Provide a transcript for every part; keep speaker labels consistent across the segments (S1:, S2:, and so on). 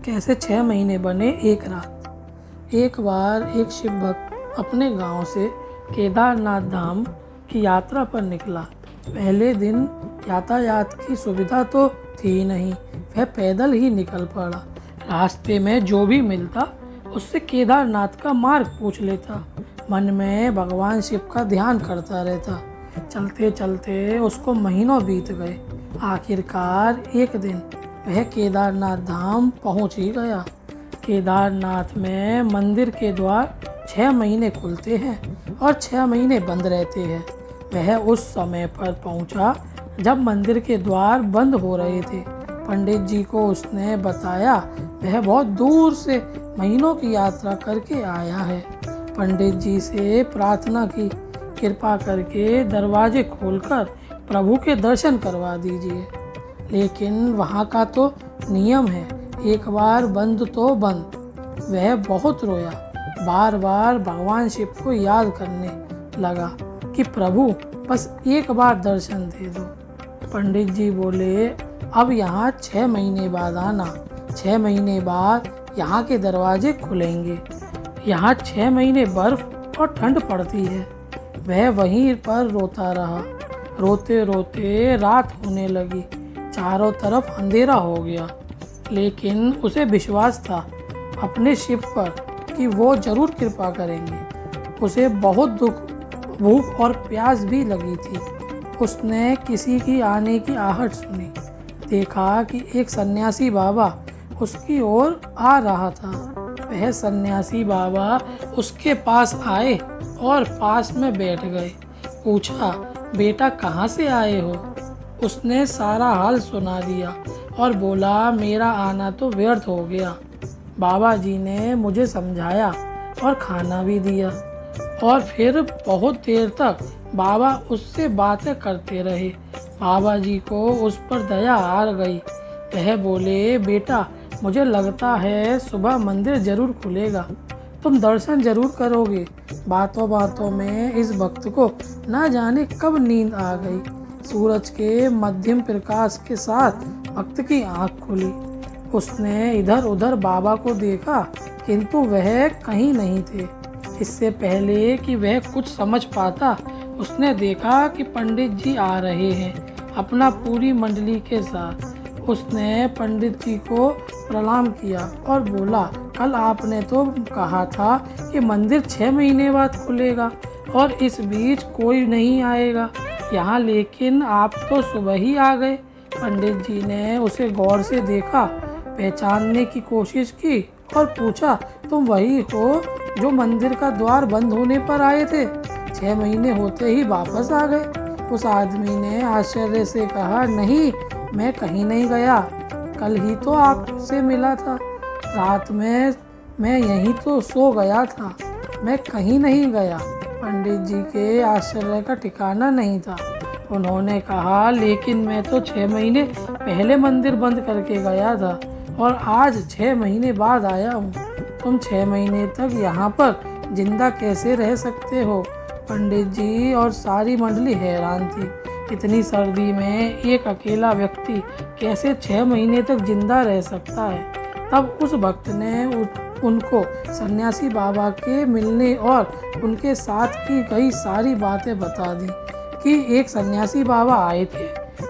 S1: कैसे 6 महीने बने एक रात। एक बार एक शिव भक्त अपने गांव से केदारनाथ धाम की यात्रा पर निकला। पहले दिन यातायात की सुविधा तो थी ही नहीं, वह पैदल ही निकल पड़ा। रास्ते में जो भी मिलता उससे केदारनाथ का मार्ग पूछ लेता। मन में भगवान शिव का ध्यान करता रहता। चलते चलते उसको महीनों बीत गए। आखिरकार एक दिन वह केदारनाथ धाम पहुंच ही गया। केदारनाथ में मंदिर के द्वार 6 महीने खुलते हैं और 6 महीने बंद रहते हैं। वह उस समय पर पहुंचा जब मंदिर के द्वार बंद हो रहे थे। पंडित जी को उसने बताया वह बहुत दूर से महीनों की यात्रा करके आया है। पंडित जी से प्रार्थना की, कृपा करके दरवाजे खोलकर प्रभु के दर्शन करवा दीजिए। लेकिन वहाँ का तो नियम है, एक बार बंद तो बंद। वह बहुत रोया, बार बार भगवान शिव को याद करने लगा कि प्रभु बस एक बार दर्शन दे दो। पंडित जी बोले, अब यहाँ 6 महीने बाद आना। 6 महीने बाद यहाँ के दरवाजे खुलेंगे। यहाँ 6 महीने बर्फ और ठंड पड़ती है। वह वहीं पर रोता रहा। रोते रोते रात होने लगी, चारों तरफ अंधेरा हो गया। लेकिन उसे विश्वास था अपने शिव पर कि वो जरूर कृपा करेंगे। उसे बहुत दुख, भूख और प्यास भी लगी थी। उसने किसी की आने की आहट सुनी। देखा कि एक सन्यासी बाबा उसकी ओर आ रहा था। वह सन्यासी बाबा उसके पास आए और पास में बैठ गए। पूछा, बेटा कहाँ से आए हो? उसने सारा हाल सुना दिया और बोला, मेरा आना तो व्यर्थ हो गया। बाबा जी ने मुझे समझाया और खाना भी दिया। और फिर बहुत देर तक बाबा उससे बातें करते रहे। बाबा जी को उस पर दया आ गई। वह बोले, बेटा मुझे लगता है सुबह मंदिर जरूर खुलेगा, तुम दर्शन जरूर करोगे। बातों बातों में इस भक्त को ना जाने कब नींद आ गई। सूरज के मध्यम प्रकाश के साथ भक्त की आंख खुली। उसने इधर उधर बाबा को देखा, किंतु वह कहीं नहीं थे। इससे पहले कि वह कुछ समझ पाता, उसने देखा कि पंडित जी आ रहे हैं अपना पूरी मंडली के साथ। उसने पंडित जी को प्रणाम किया और बोला, कल आपने तो कहा था कि मंदिर 6 महीने बाद खुलेगा और इस बीच कोई नहीं आएगा यहाँ, लेकिन आप तो सुबह ही आ गए। पंडित जी ने उसे गौर से देखा, पहचानने की कोशिश की और पूछा, तुम वही हो जो मंदिर का द्वार बंद होने पर आए थे? 6 महीने होते ही वापस आ गए। उस आदमी ने आश्चर्य से कहा, नहीं, मैं कहीं नहीं गया। कल ही तो आपसे मिला था। रात में मैं यहीं तो सो गया था, मैं कहीं नहीं गया। पंडित जी के आश्चर्य का ठिकाना नहीं था। उन्होंने कहा, लेकिन मैं तो 6 महीने पहले मंदिर बंद करके गया था और आज 6 महीने बाद आया हूँ। तुम 6 महीने तक यहाँ पर जिंदा कैसे रह सकते हो? पंडित जी और सारी मंडली हैरान थी। इतनी सर्दी में एक अकेला व्यक्ति कैसे 6 महीने तक जिंदा रह सकता है? तब उस भक्त ने उनको सन्यासी बाबा के मिलने और उनके साथ की कई सारी बातें बता दी कि एक सन्यासी बाबा आए थे।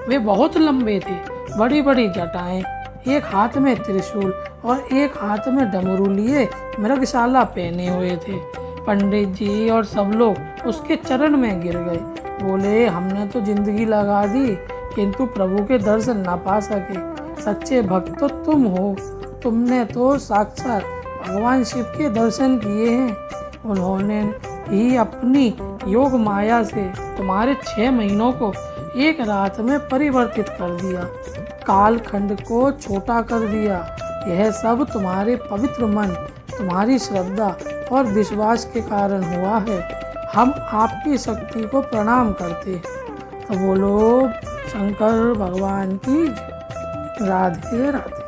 S1: वे बहुत लंबे थे, बड़ी बड़ी जटाएं, एक हाथ में त्रिशूल और एक हाथ में डमरू लिए मृगशाला पहने हुए थे। पंडित जी और सब लोग उसके चरण में गिर गए। बोले, हमने तो जिंदगी लगा दी किंतु प्रभु के दर्शन ना पा सके। सच्चे भक्त तो तुम हो, तुमने तो साक्षात भगवान शिव के दर्शन किए हैं। उन्होंने ही अपनी योग माया से तुम्हारे 6 महीनों को एक रात में परिवर्तित कर दिया, कालखंड को छोटा कर दिया। यह सब तुम्हारे पवित्र मन, तुम्हारी श्रद्धा और विश्वास के कारण हुआ है। हम आपकी शक्ति को प्रणाम करते हैं। तो बोलो शंकर भगवान की जय। राधे राधे।